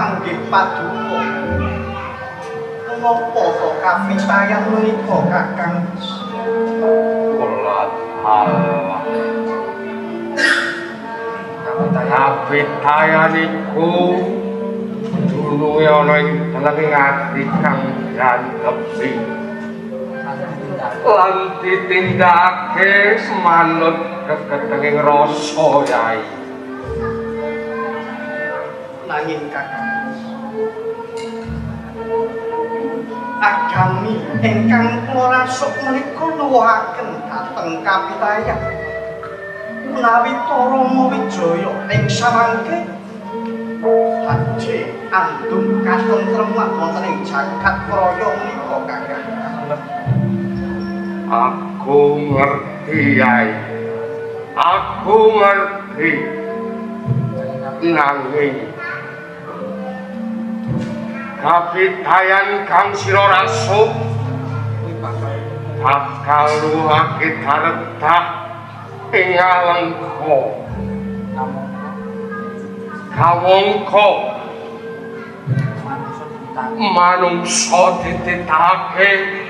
pamanggih paduka. Menapa to kapitayan menika Kakang? Kula Allah. Kapitayan iku dunuhe ana ing dalem ati kang gantepi. Lan ditindakake semanut kegedhenging rasa yai. Nanging Kakang, agami ingkang kula rasuk menika nuwuhaken dhateng kapitayan menawi Rama Wijaya ing samangke badhe andum katentreman wonten ing jagat raya menika Kakang. Aku ngerti yai. Aku ngerti. Nanging kapitayan kang sira rasuk bakal luwake daretah ing alengka kawangka manungsa dititake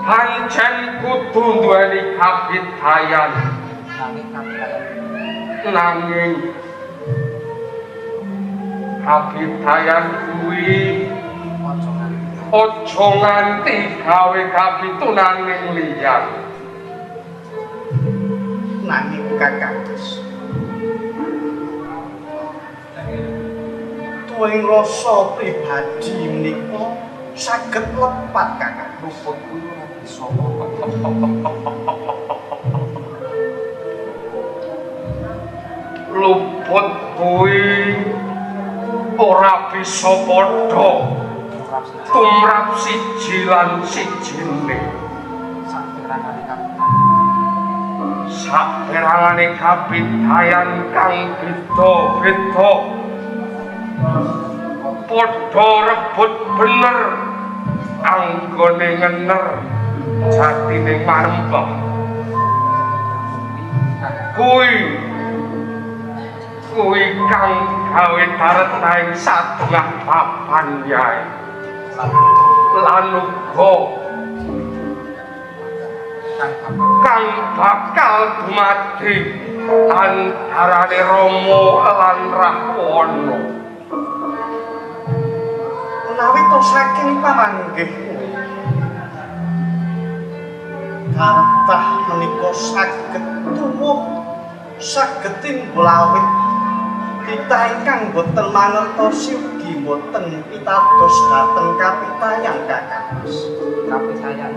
pancen kudu duweni kapitayan nanging kapitayan kuwi aja nganti gawe kapitunaning liyan. Nanging Kakang, tuwing rasa pribadi menika saged lepat Kakang. Luput kuwi ora bisa. Luput kuwi ora bisa padha tumrap siji lan sijine. Saperangane kapitayan kang beda-beda padha rebut bener anggone ngener jatine marempah. Kuwi kang gawe daretahing satengah papan yai. Lan uga kang bakal dumadi antarane Rama lan Rahwana. Menawi to saking pamanggih kathah menika saged tuwuh saged timbul awit kita ingkang boten mangertosi ugi boten pitados dhateng kapitayan Kakang. Kapitayan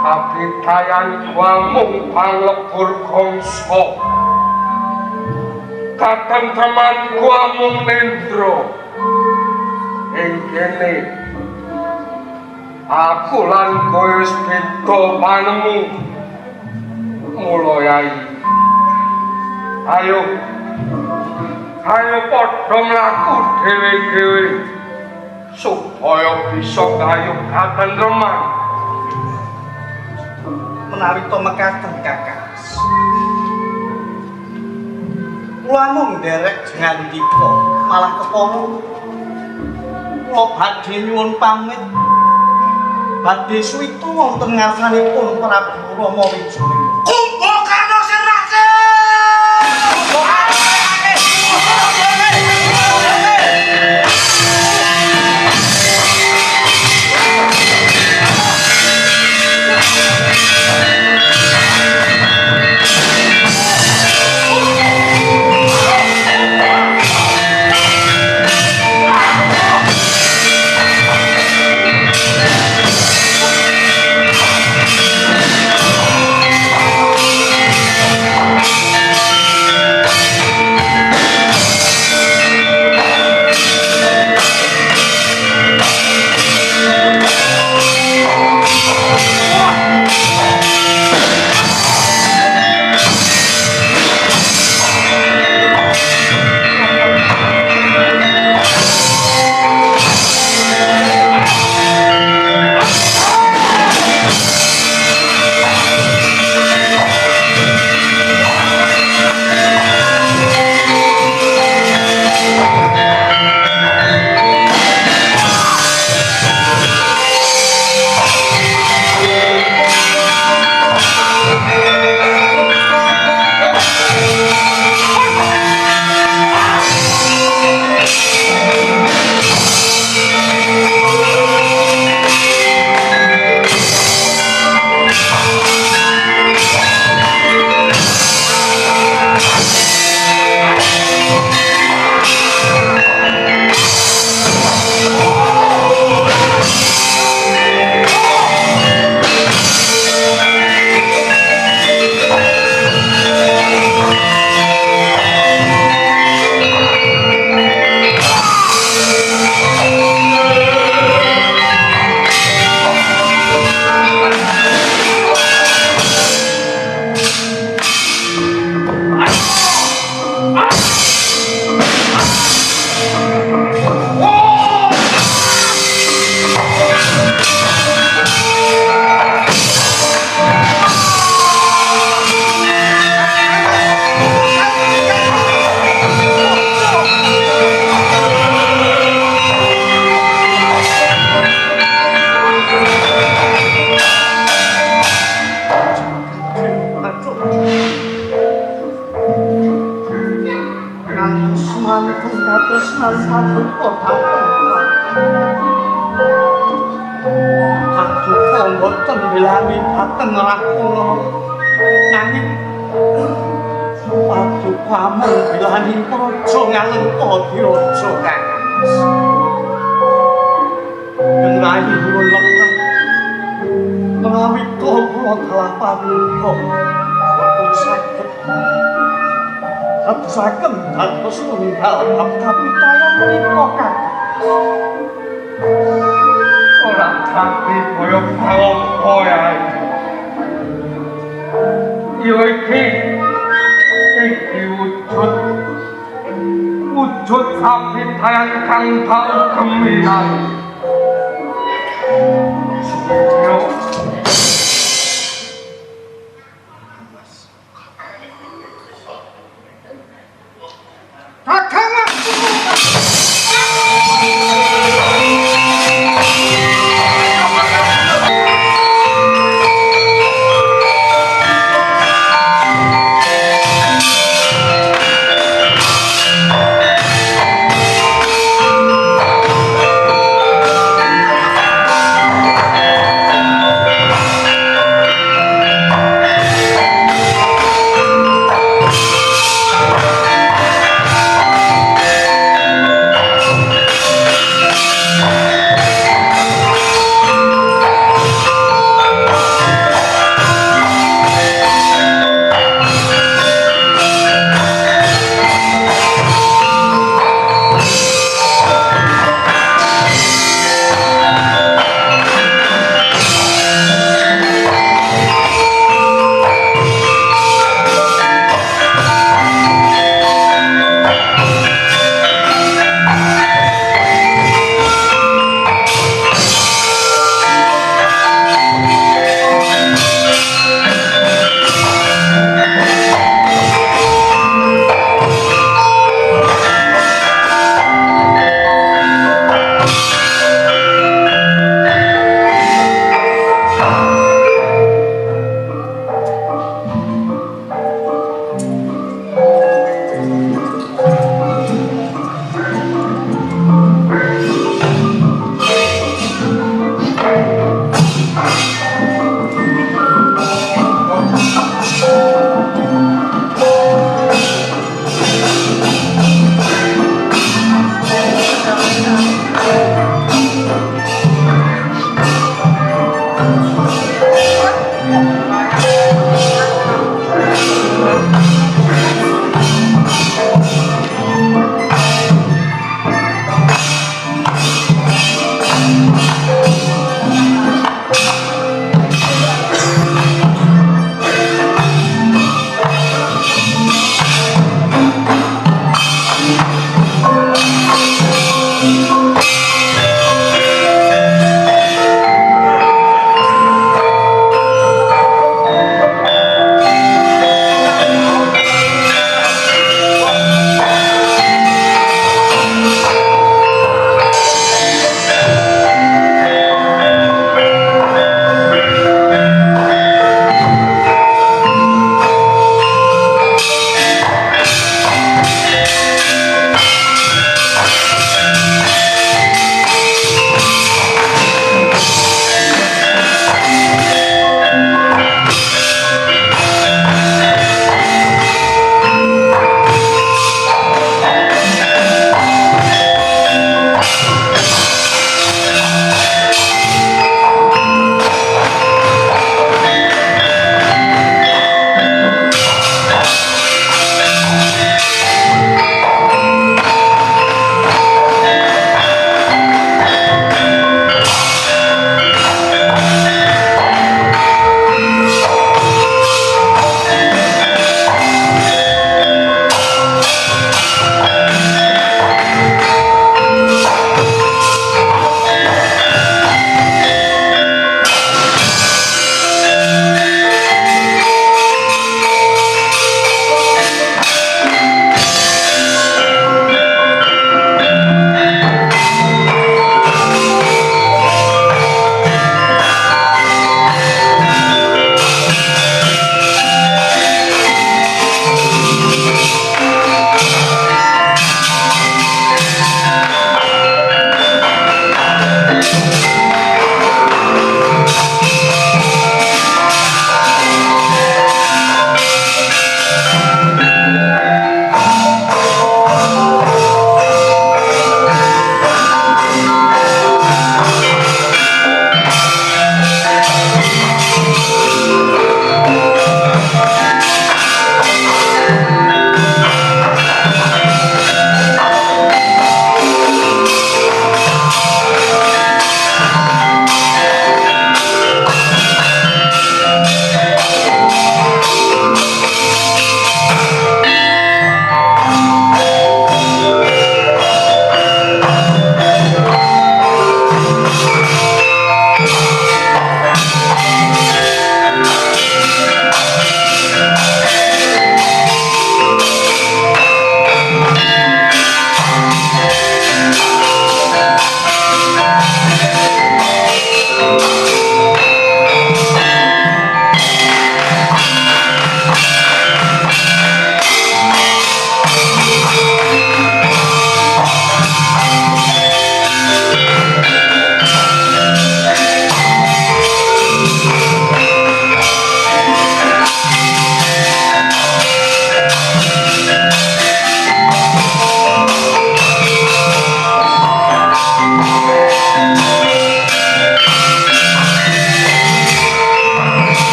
kapitayan wamung panglebur gongso katentreman wamung nendra ing kene aku lan kowe wis beda panemu mula yai. Ayo padha mlaku dhewe-dhewe supaya bisa gayuh katentreman. Menawi to mekaten Kakang, kula mung nderek ngandika malah kepara kula badhe nyuwun pamit badhe suwita wonten ngarsanipun Prabu Rama Wijaya. Kumpulkan sirase. satu kota aku mboten bilani dateng rakula nanging aku kamu bilani praja ngalengka diraja kakang ngenani nuwun lepah menawi kula telah paduka boten saged dados tunggal kapitayan menika kakang ora tapi koyo apa ya iki wujud kapitayan kang tau gemilang yo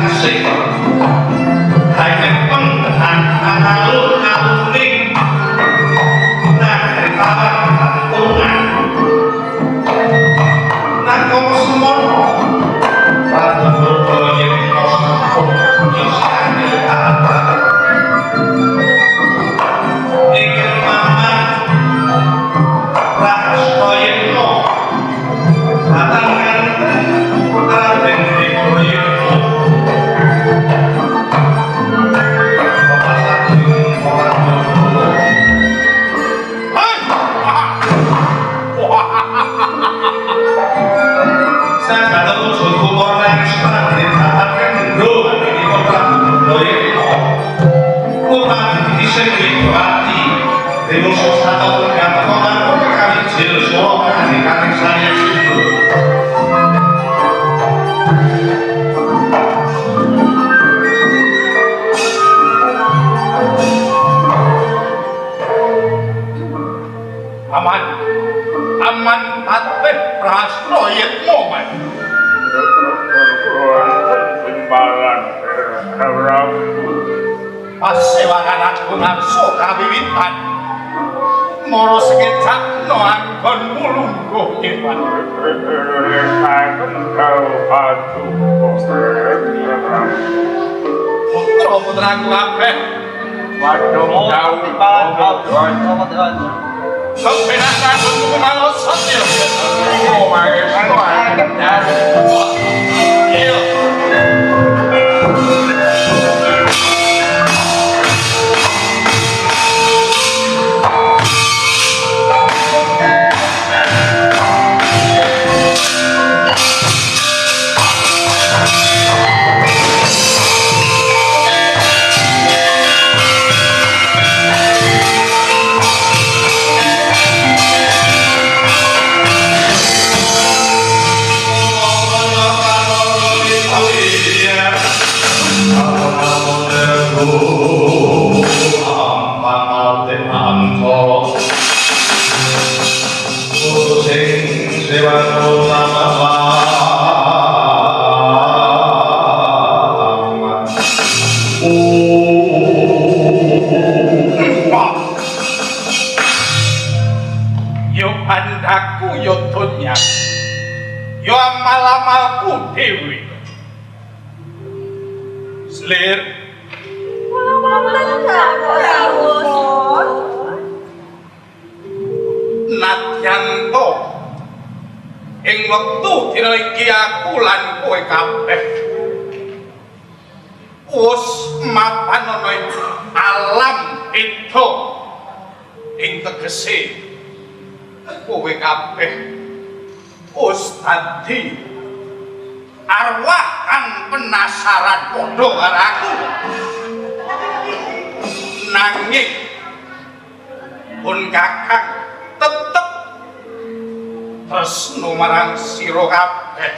asik hanya pengetahuan alun-alun ning nagari tawar patungan nang semono Ratu Berboyek Kosmopol Yosani Tata ingin maman Rahastoyekno Batangan Raden Berboyekno Bapak Satu Orang Berboyek saya nggak tahu suku orang sekarang ditawarkan dulu ini kontrak proyek rumah di sini berarti demonstrasi satu negara orang kami jelas semua akan dikasih saya situ aman patih prastoyek momen Timbalan pasewangan agung arso kawiwitan moro sekecak no anggon mulungguh kewan putra-putraku kabeh Wadong jauh kebenaran untuk malosot ya Oh my God iya Yo andaku yo dunya yo amal-amalku dewi Selir Nadyanto ing wektu dina iki aku lan kowe kabeh wis mapan ana ing alam itu ing tegese kowe kabeh wis dadi arwah kang penasaran padha karo aku nanging pun kakang tetep tresno marang sira kabeh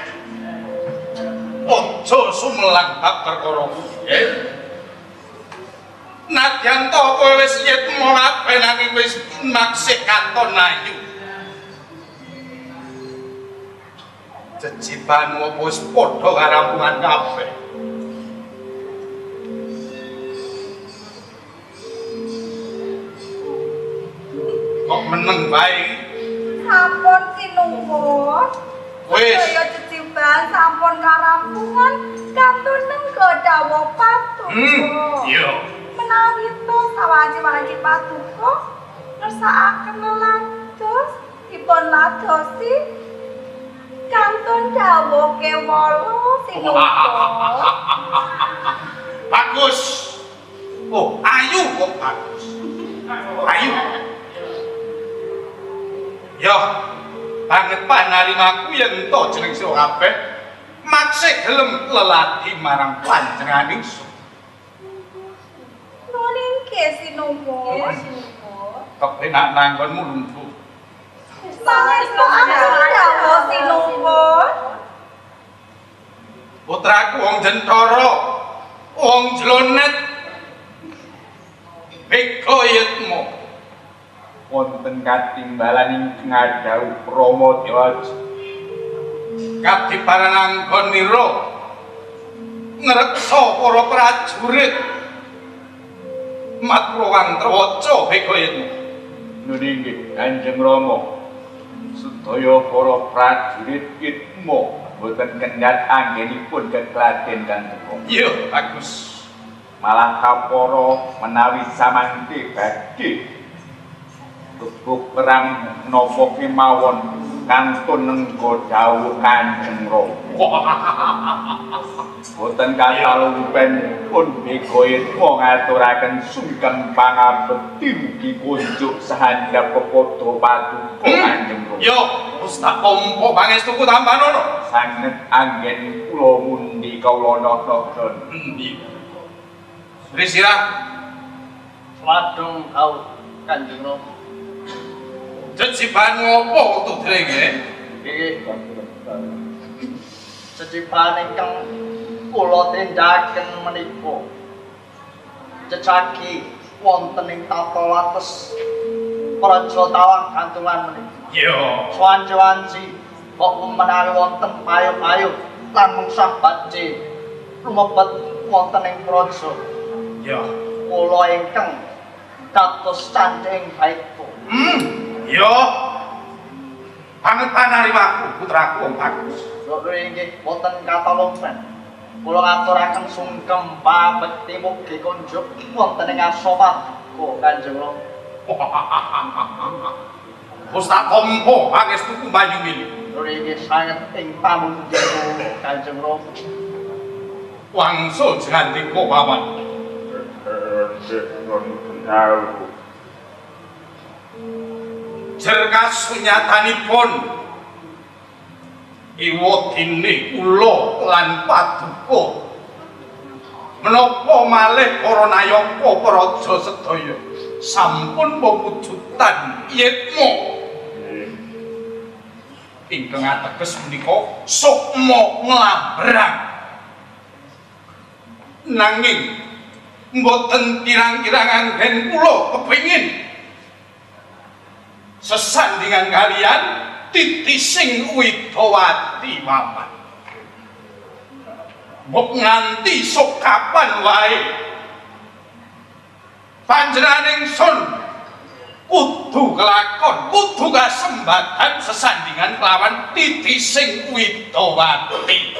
aja sumelang bab perkara kuwi nadyan to kowe wis yetmo kabeh nanging wis naksih katon ayu jejibanmu apa wis padha karampungan kabeh kok meneng bae sampun sinungkun wis kaya jejiban sampun karampungan kantun nggodhawa patuko iya menawi to sawaji-waji patuko ngersakaken lelados dipun ladosi kantun dawuh kewala sinungkun bagus oh ayu kok bagus ayu yo banget panarimaku yen ento jeneng sira kabeh maksih gelem lelati marang panjenenganing nuwun inggih sinungkun kepenak nanggonmu lumpuh saestu ampun dawuh sinungkun putraku wong Jentara wong Jlonet Bekoyetmo wonten katimbalan ing ngadhau Pramadyaja kadiparan anggon nira ngreksa para prajurit Matrowang Trewaca Begoyen. Nuninggih Kanjeng Rama, sedaya para prajurit kitmo boten kendhat anggenipun kekladen Kanjeng. Iya, bagus. Malah kapara menawi samangke badhe gebuk perang napa kemawon kantun nenggo dawuh Kanjeng Rama. Boten katalumpen pun Begoyen ngaturaken sungkem pangabekti mugi kunjuk sahandhap pepodo paduka Kanjeng Rama. Yo, Ustaz Kompo pangestuku tambanono. Sanget anggen kula mundi kawula nata-nata. Berisirah. Sladung kau Kanjeng Rama. Jeciban ngopo tuh drenge? Nggih. Seciban ingkang kula tindakaken menika cecaki wonten ing tata wates praja tawang gantungan menika. Yo. Swanci kok menawi wonten payu-payu lan mengsah badhe lumebet wonten ing praja. Yo. Kula ingkang dados candhing baikku. Yo. Banget panarimaku putraku wong bagus. Lho inggih wonten katalumpen. Kula ngaturaken sungkem pabekti mugi kunjuk wonten ing asoma Kanjeng Rama. Ustaz Kompo pangestuku Bayu Mili. Lho inggih sanget ing pamuntun Kanjeng Rama. Wangsul jengandika pawan. Jer kasunyatanipun iwadine kula lan paduka menapa malih para nayaka praja sedaya sampun mewujudan yetmo ingkang ateges menika sukma nglabrang nanging mboten kirang-kirang anggen kula kepengin sesandingan kalian titising Widawati mawon. Mbok nganti sok kapan wae panjenengan ingsun kudu kelakon, kudu kasembatan sesandingan kelawan titising Widawati.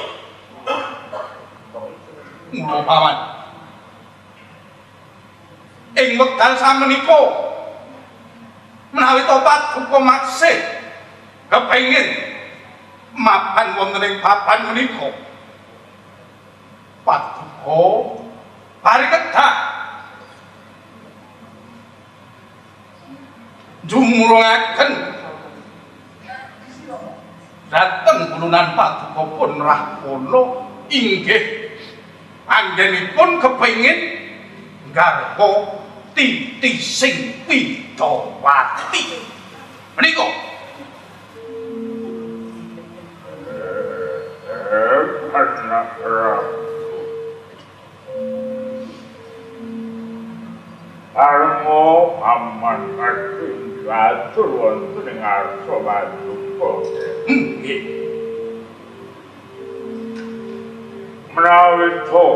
Mula pawan ing wekdal samenika menawi topat hukum maksih kepengin mapan wonten ing papan menika paduka parikedah jumurungaken dhateng kulunan paduka pun Rahwana inggih anggenipun kepengin garwa titising Widawati menika Armo aman arti atur wonten ing arsa paduka. nggih Menawi to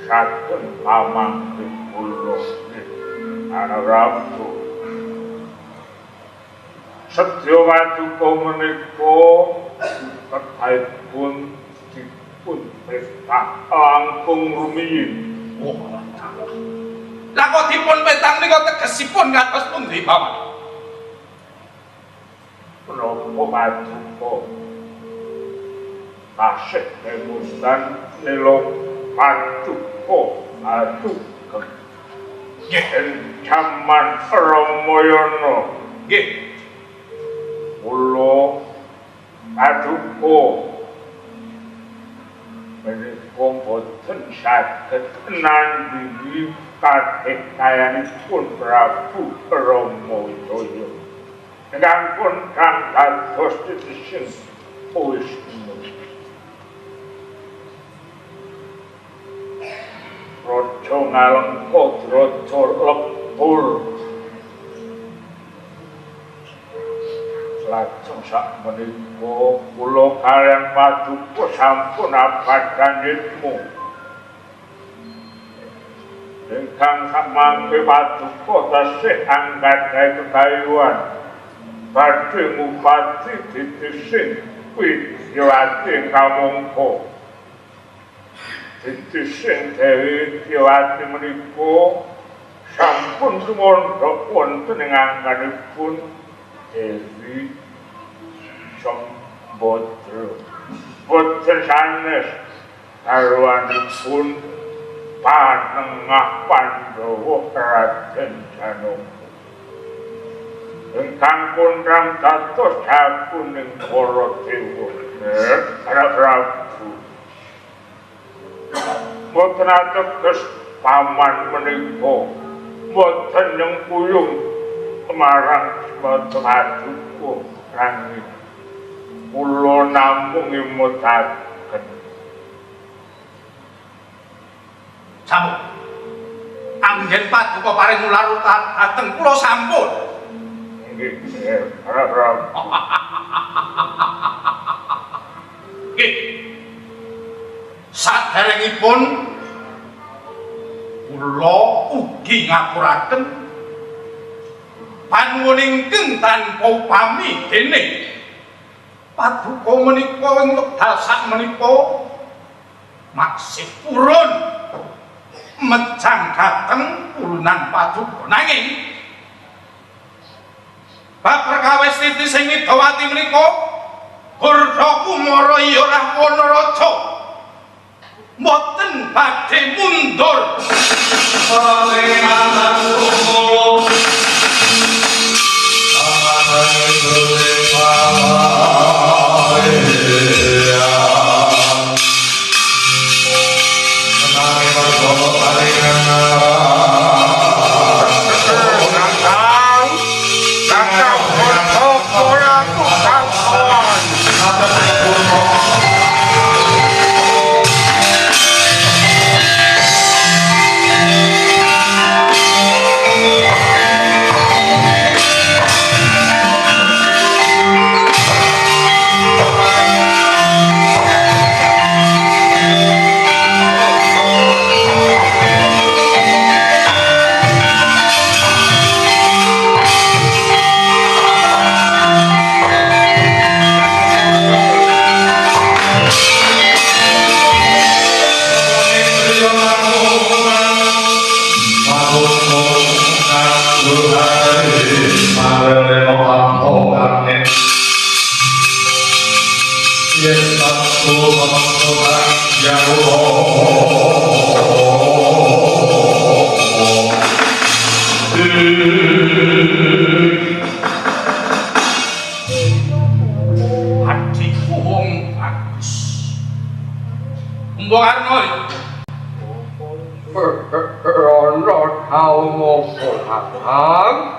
saged pamangkin kula anak Rabu sedya paduka menika ketaipun dipun pesta langkung rumiyin. Lah kok dipun petang nika tegesipun kados pundi pawan? Menapa paduka tasih kemudan nelo paduka aduh yen jaman Ramayana Nggih. kula paduka menika boten saged nandingi kadhekayanipun Prabu Ramayana ingkang pun kang dados titising Wisnu. Raja Ngalengka Draja lebur lajeng sakmenika kula kaliyan paduka sampun abadhanipmu ingkang samangke paduka tasih anggadhahi kekayuan badhe ngupati ditising Widyawati kamangka ditising Dewi Widyawati menika sampun sumandha wonten ing anggenipun Dewi Sambadra boten sanes garwanipun Panengah Pandhawa Raden Janaka ingkang kondhang dados jabuning para dewa Prabu boten ateges paman menika boten nyengkuyung marang paduka nanging kula namung imutaken sampun anggen paduka paring mularutan dhateng kula sampun nggih Prabu nggih saderengipun kula ugi ngapuraken panuwuning tanpa upami dene paduka menika ing wekdal sakmenika maksih purun mejang dhateng kulunan paduka nanging bab perkawis titi sing Widyawati menika Gurda Kumara ya Rahwana Raja mboten badhe mundur ing atasku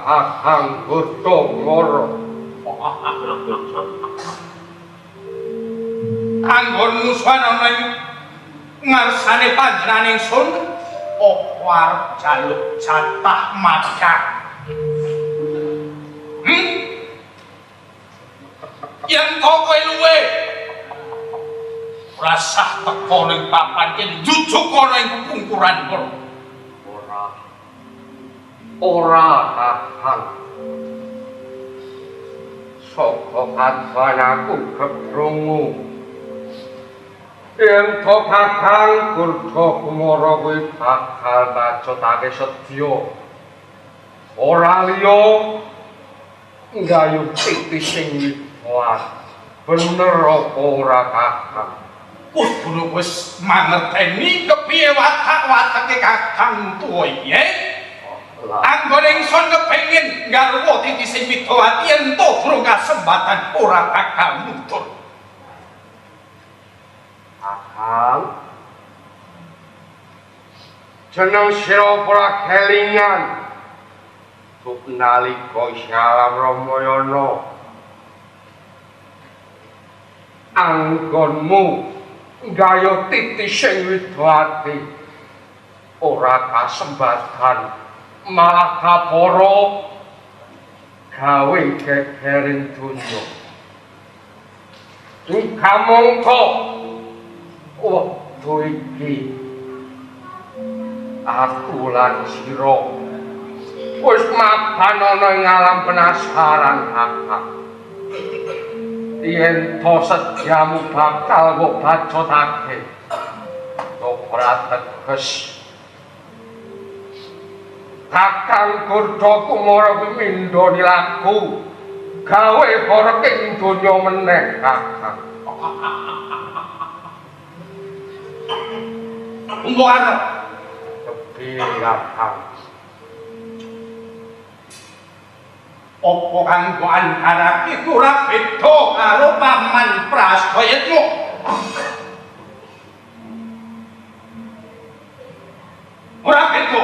Kakang Gurda Kumara anggon musuhan ana ing ngarsane panjenengan ingsun apa arep jaluk jatah makan yen kowe luwe rasah teko ning papan kene jujuk ana ing pungkuran kono ora kakang saka kadhanaku keprungu yen to kakang Gurda Kumara kuwi bakal bacotake sedya ora liya nggayuh titi sing Widyawati bener apa ora kakang kudu wis mangerteni kepiye watak-watake kakang tuwa iki anggone ingsun kepengin garwa titi sing Widyawati ento durung kasempatan ora bakal mundur kakang jeneng sira ora kelingan Tuk nalika Alam Ramayana anggonmu gaya titi sing Widyawati ora kasembatan malah kapara gawe gegerin dunya. Kamangka wektu iki aku lan sira wis mapan ana ing alam penasaran hakak. Yen to sedyamu bakal mbok bacotake ora teges Kakang Gurda Kumara pindha nilaku gawe horeng donya meneh Kakang. Umbukan Kepiye Kakang? Apa kanggo antara iku ora beda karo Paman Prastayatmu? Ora beda.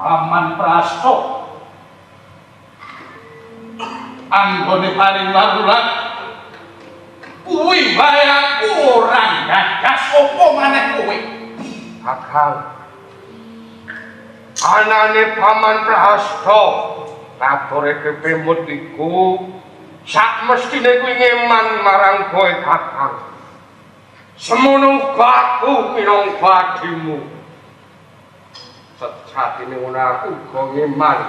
Paman Prasta anggone paling larulat kuwi wae aku ora gagas apa maneh kowe. Kakang, anane Paman Prasta katore kepemut iku sak mestine kuwi ngeman marang kowe Kakang. Semono uga aku minangka adimu. Sejatine ngono aku uga ngeman.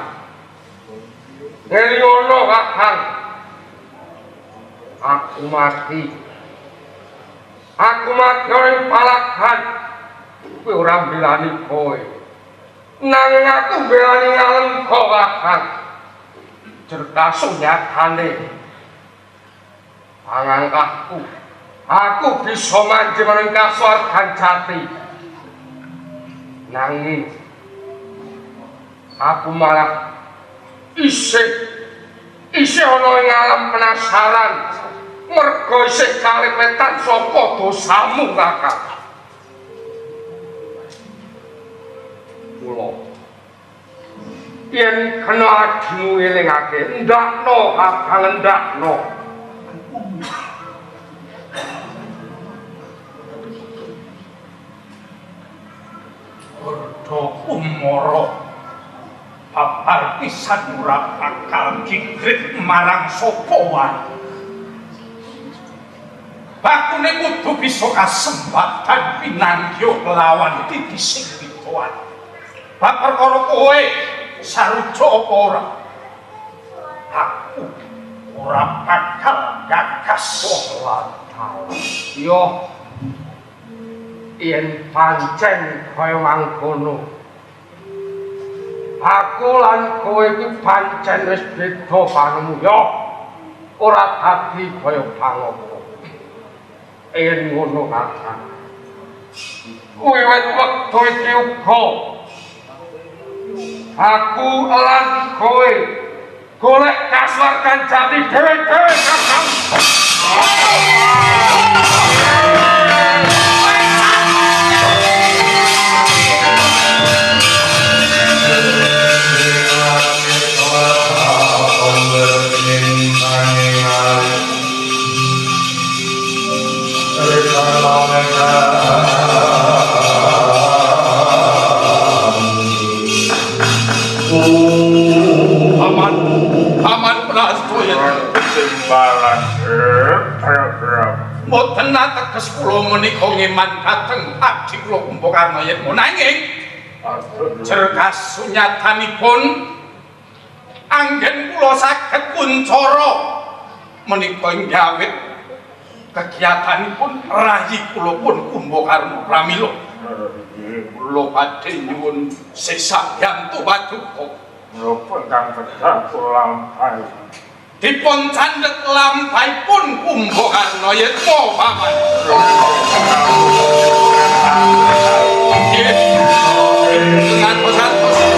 Dari ngono Kakang, aku mati ing palagan. Kowe ora mbelani kowe. Nanging aku mbelani ngalengka Kakang. Cerdas nyatane. Pangangkahku, aku bisa manjing ing kasuwargan jati. Nanging aku malah isih ana ing alam penasaran. Mergo isih kalepetan saka dosamu Kakang. Kula yen kena adimu elingake ndakno Kakang ndakno. Gurda Kumara babar pisan ora bakal kikrit marang sapa wae. Bakune kudu bisa kasempatan pinanggih lawan iki sing pitoan. Bab perkara kowe saruja apa ora? Aku ora bakal gagas ora tau. Yo yen pancen kaya mangkono, aku lan kowe iki pancen wis beda panemu yo. Ora dadi kaya pangopo. Yen ngono Kakang, wiwit wektu iki uga aku lan kowe golek kasuwargan jati dhewe-dhewe Kakang. Paman Prastayat Simbalan mboten ateges kula menika ngeman dhateng abdi kula Kumbakarna yen nanging cerdas sunyatanipun anggen kula saged kuncara menika njawit kegiatanipun rayi kula pun Kumbakarna pramila. Kula badhe nyuwun sesak yantu paduka. Nopun kang kedah lampahi. Dipun candhet lampahipun Kumbakarna yetna paman. Dengan pesan-pesan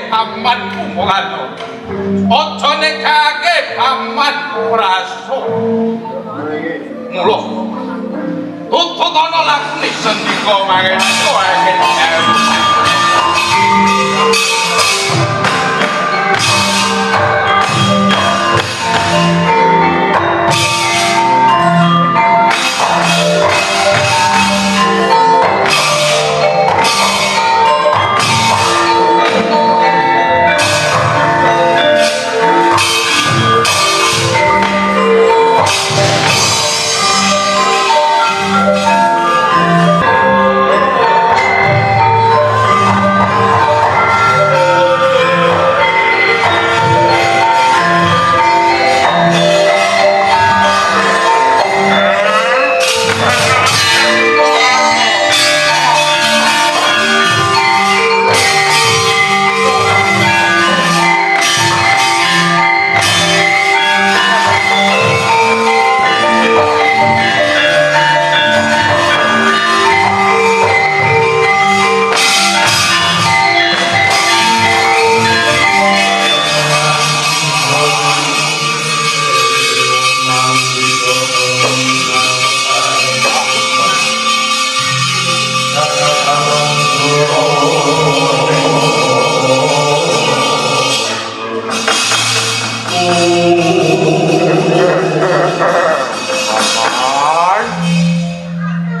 Paman Kumbakarna, aja nekake Paman Prasta. Mula tututana lakune sendika mangke kowe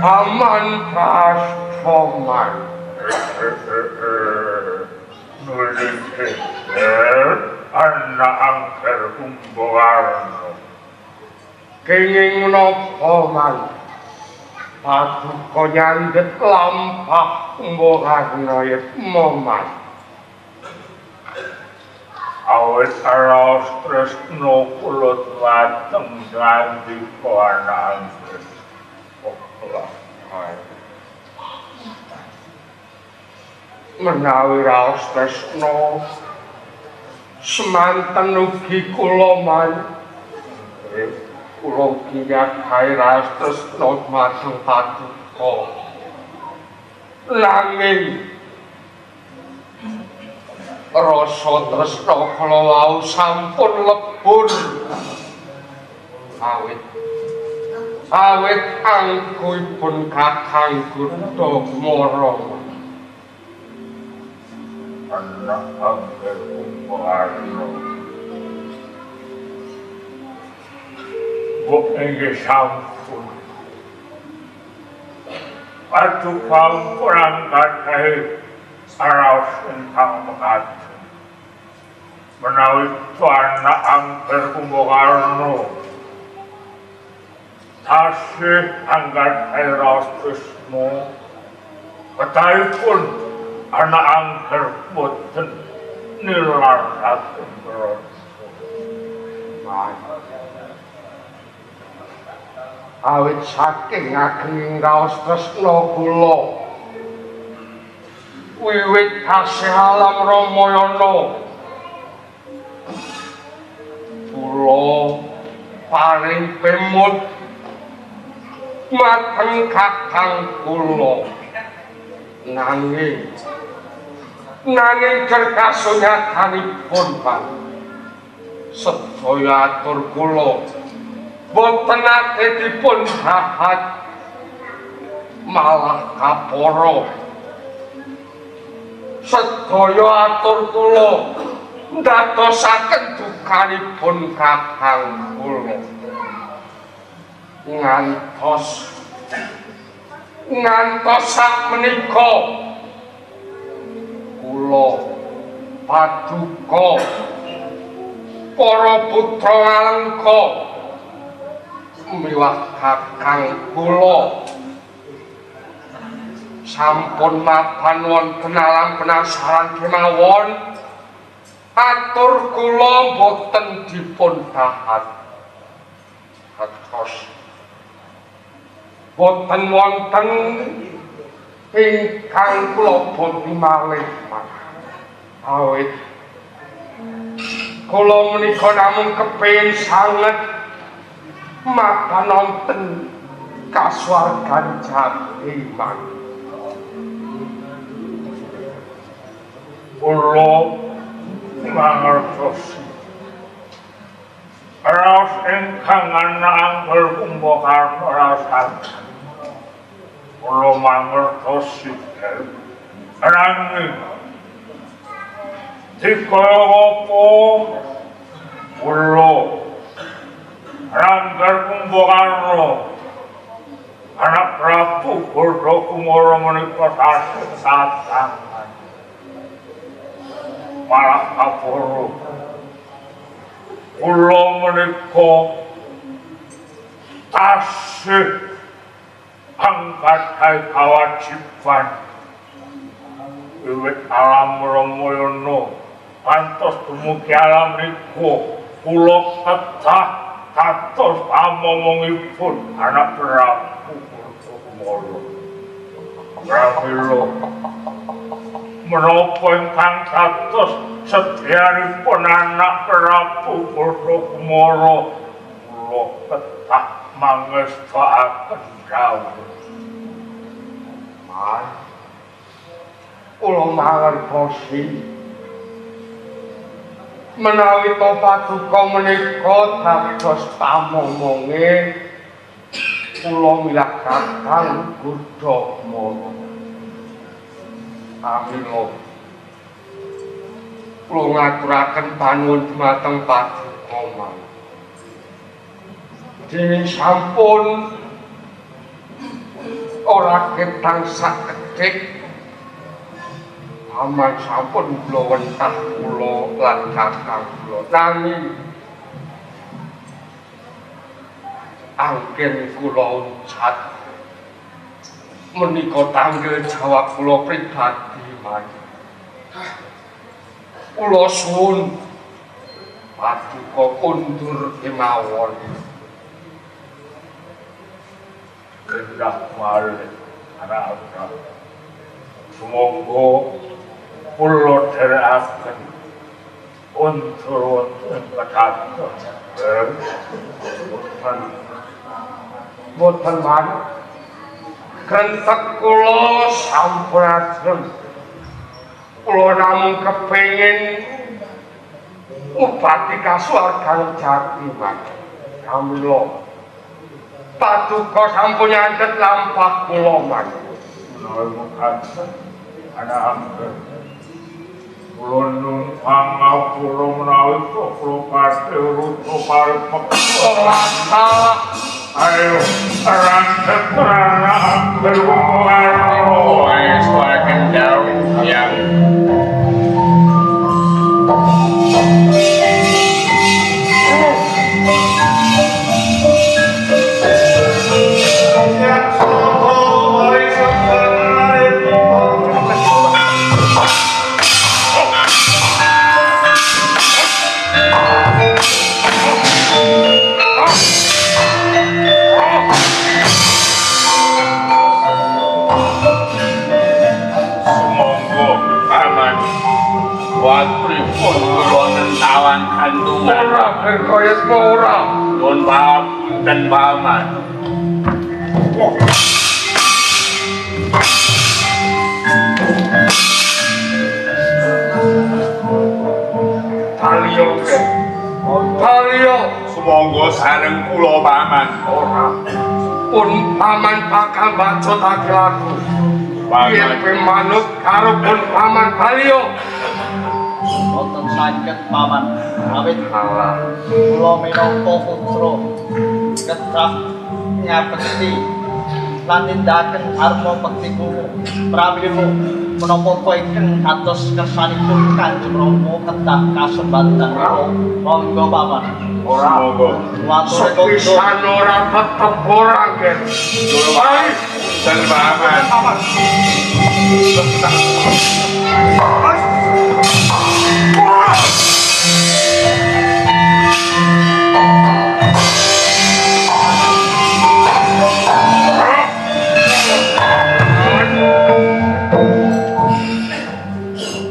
Aman pas soman. Nulis anak angker kumbawarno. Kenging napa man? Paduka nyandhet lampah kumbawarno yet moman. Awit araos tresno kula dhateng ngandika anak angker. Menawi raos tresno semanten ugi kula man kula ugi nyadhahi raos tresno dhateng paduka nanging rasa tresno kula wau sampun lebur awit angkuhipun Kakang Gudamara Anak angker kumbawarno. Buk inggih sampun. Paduka kurang kadhahe araos ingkang mekaten. Menawi anak angker kumbawarno tasih anggadhahi raos tresna kedahipun anak angker boten nilaraken awit saking ageng raos tresna kula wiwit tasih alam Ramayana kula paring pemut mateng Kakang kula nanging cerkasunyathanipun Pak sedaya atur kula boten nate dipun dahat malah kapara sedaya atur kula ndadosaken dukanipun Kakang kula ngantos sakmenika kula paduka para putra Alengka miwah Kakang kula sampun mapan wonten alam penasaran kemawon atur kula boten dipun dahat kados boten wonten ingkang kula boten malih awit kula menika namung kepengin sanget mapan wonten kasuwargan Jatiman kula mangertosi raos ingkang ana angger kumbakan rasan kula mangertos sikil nanging dikaya apa kula angger kumbakan anak Prabu Balakumara menika tasih satangan malah kaporo kula menika tasih angkatahe kawajiban wiwit alam Ramayana kantos dumugi alam niku kula kedah kados pamomongipun anak Prabu Balakumara pramila menapa ingkang kados sedyanipun anak Prabu Balakumara kula kedah mangestakaken dawuh. Kula mangertosi menawi to paduka menika dados pamomonge kula milah Kakang Gudamara. Pramila kula ngaturaken panuwun dhumateng paduka mawon. Dene sampun ora ketang sakedik aman sampun kula wentah kula lan kakang kula nanging anggen kula uncat menika tanggel jawab kula pribadi man kula suwun paduka kundur kemawon kendak malih anak semoga kula dherekaken unsur-unsur kekaten boten man kentek kula sampun ajeng kula namung kepengin upati kasuwargan jati man pramila paduka sampun nyandhet lampah kula man menawi mekaten ana angger kula nun pangapura menawi kula pasti urut paripeksa ayo rangket prana angger karo wis kendau yang berkoyet ora nuwun pamunten paman Taliyo sumangga sareng kula paman ora pun paman bakal bacotake lagu yen manut karo pun paman Taliyo boten saged paman awit kula minangka putra kedah ngabekti lan nindakaken arma bekti kula pramila menapa ingkang kados kersanipun Kanjeng Rama kedah kasembatan kula monggo paman ora monggo matur pisan ora tetep ora nggih ayo dan paman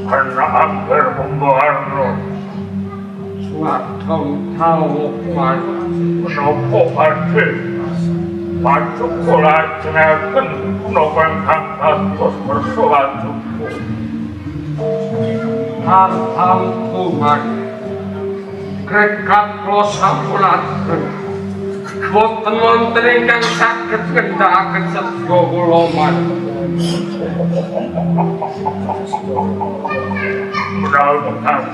karena angger pembaharno suatu tauman menopo ade pacu kula jeneken menapa ingkang kados bersuatuku hartamku man Grekat kula sampun ajeng. Boten wonten ingkang saged ngendhakaken sedya kula manten. Mudah-mudahan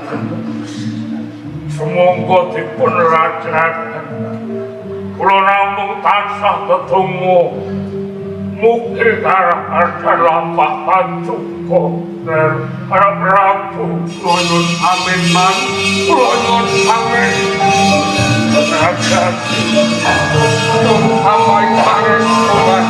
semongko dipun lajengaken. Kula namung tansah tetunggu mugi harap lampah pancuko dan harap Prabu Nunun amin man Nunun amin berhati-hati Sampai pares Tuhan.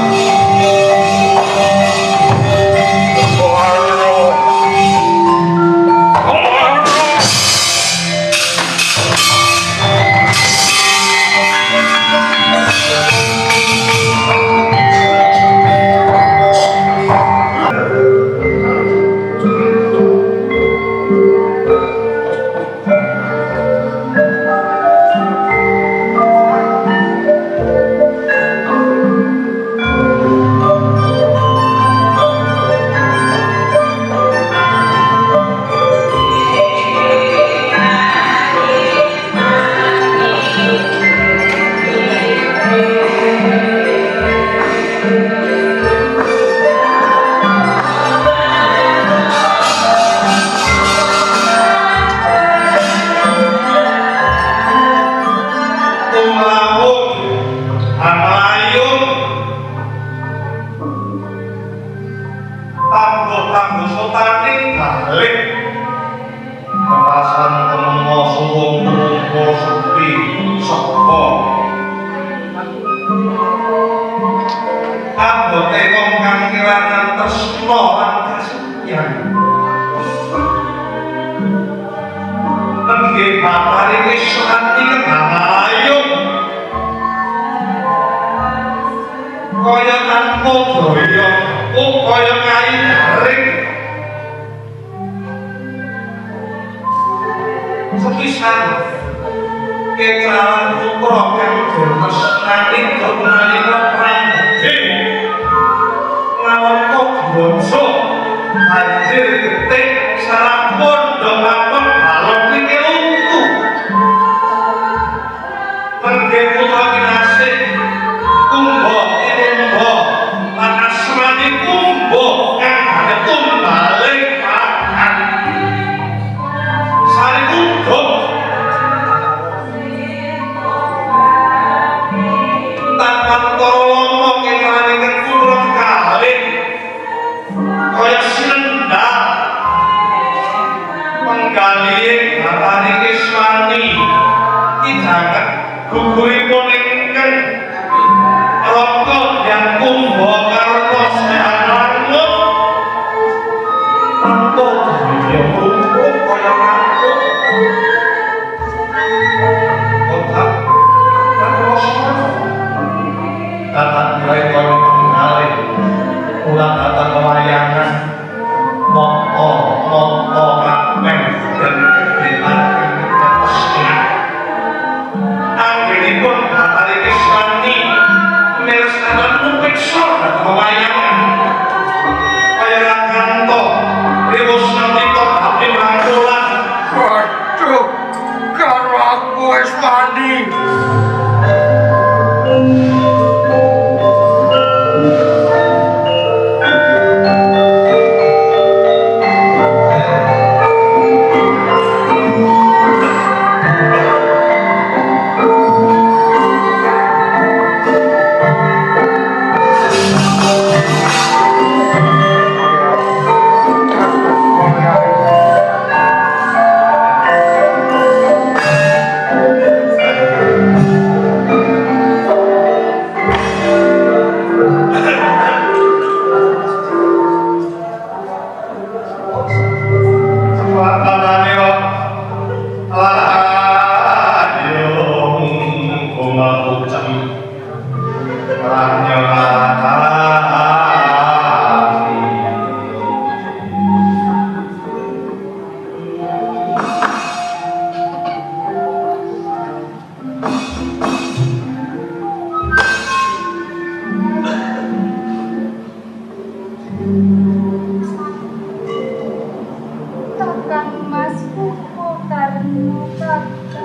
Kakang Mas Pupu Karno Kakang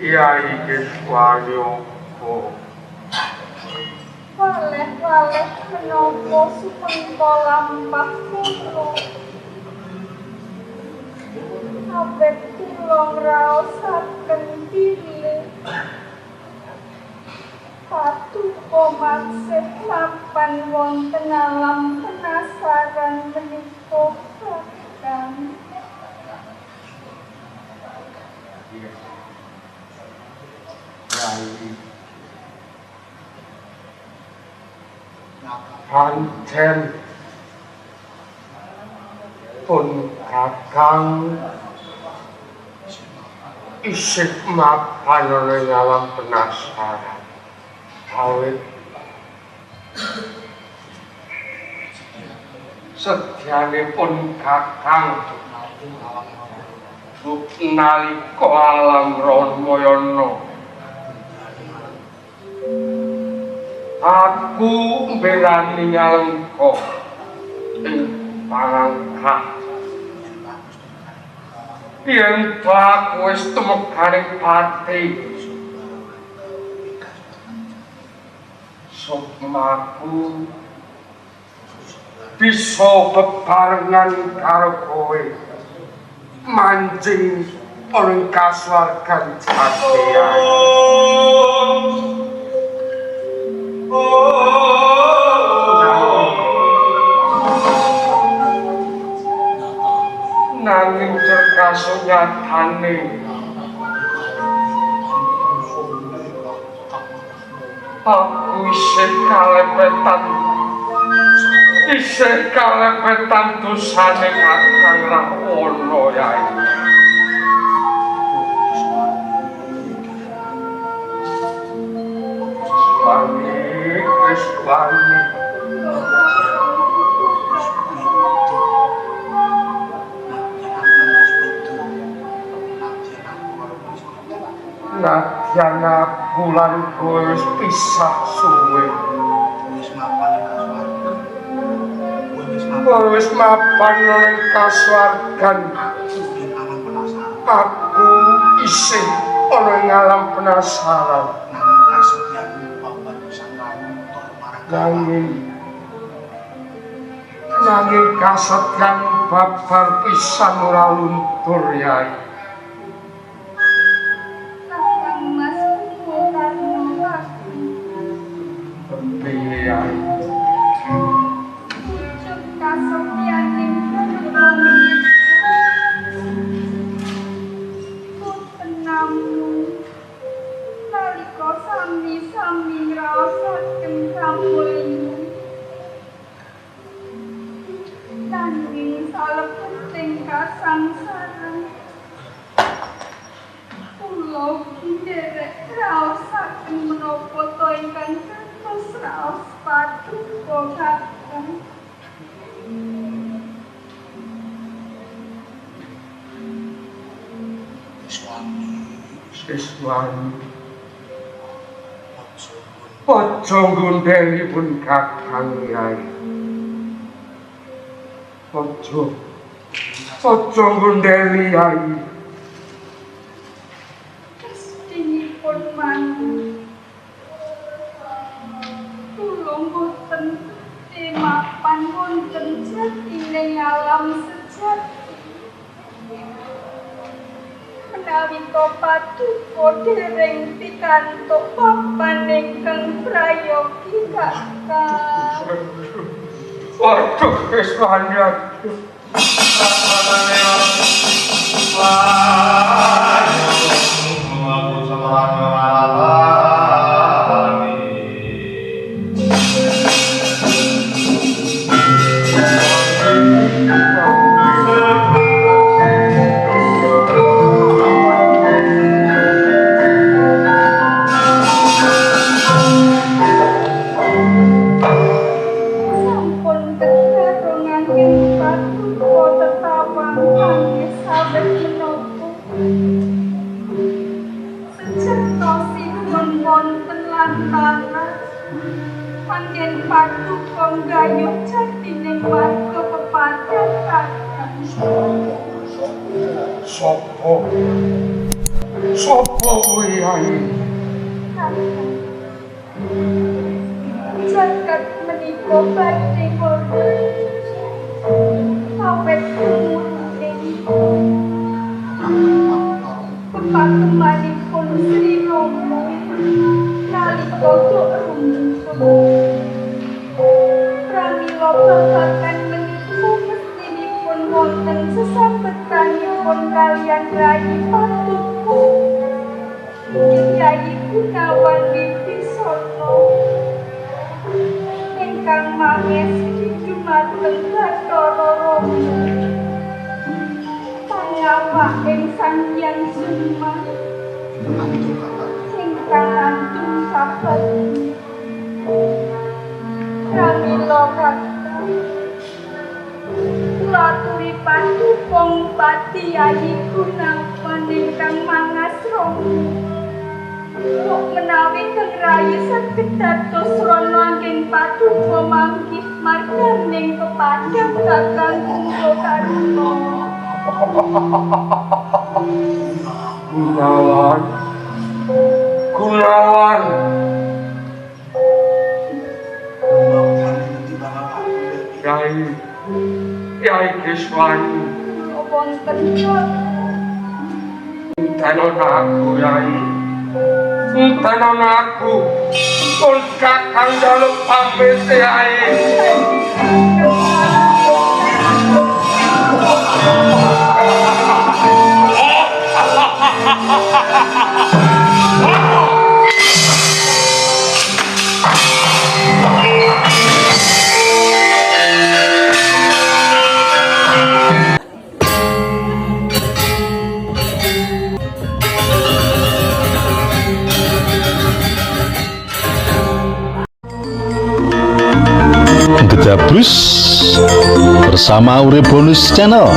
Yai Kiswanyo. Waleh-waleh menapa sumengko lampah kula. Awet kula ngraosaken bilih Paduka maksih mapan wonten alam penasaran menika Kakang. Yai pancen pun Kakang isih mapan ing alam penasaran. Awit sedyanipun Kakang nalika alam Ramayana aku mbelani ngalengka ing pangangkah yen aku wis tumekaning pati sukmaku bisa bebarengan karo kowe mancing ing kasuwargan Jatian. Nanging terkasunyatane aku isih kalepetan dosane Kakang Rahwana Yai. Kriswani Nadyan bulan wis pisah suwe wis mapan ing kasuwargan aku isih ana ing alam penasaran nanging kasedyan babar pisan ora luntur Yai. Kakang Mas Karno Piye Yai? pucuk kasetyaning kula boten namung nalika sami-sami ngraosaken kamulyan nanging salebeting kasangsaran kula nderek raosaken menapa to ingkang kados raos Paduka Kakang. Siswani aja ngundhelipun Kakang Yai. Aja ngundheli Yai. Restinipun mantu kula boten mapan wonten jatining alam sejati. Menawi to Paduka dereng pikantuk papan ingkang prayogi Kakang. Waduh Kriswani aduh. Sampun kegarungan ing Paduka tetawang kangge sabet menapa. Sejatosipun wonten lantara panggen Paduka nggayuh jatining warga pepadhan Kakang. Sopo kuwi Yai? Jagat menika badhe wonten awet kumuning pepakemanipun Sri Rama nalika tuk rumpun pramila babagan menika mestinipun wonten sesambetanipun kaliyan Rayi Patuko Kyai Gunawan Wibisana ingkang mangesti dumateng Bathara Rama pangawa ing Sanghyang Suma ingkang lantung sabat pramila kata kula aturi paduka Pati Yayi Gunawan ingkang mangasrama Kok menawi kang rayi saged dados srana anggen paduka manggih marganing pepadang kakang kula karuna. Gunawan. Yai Kiswani. Wonten Tanon aku Yai. Tanon aku. Pun kakang jaluk pamit Yai. Gedabrus bersama Urip Bonus Channel.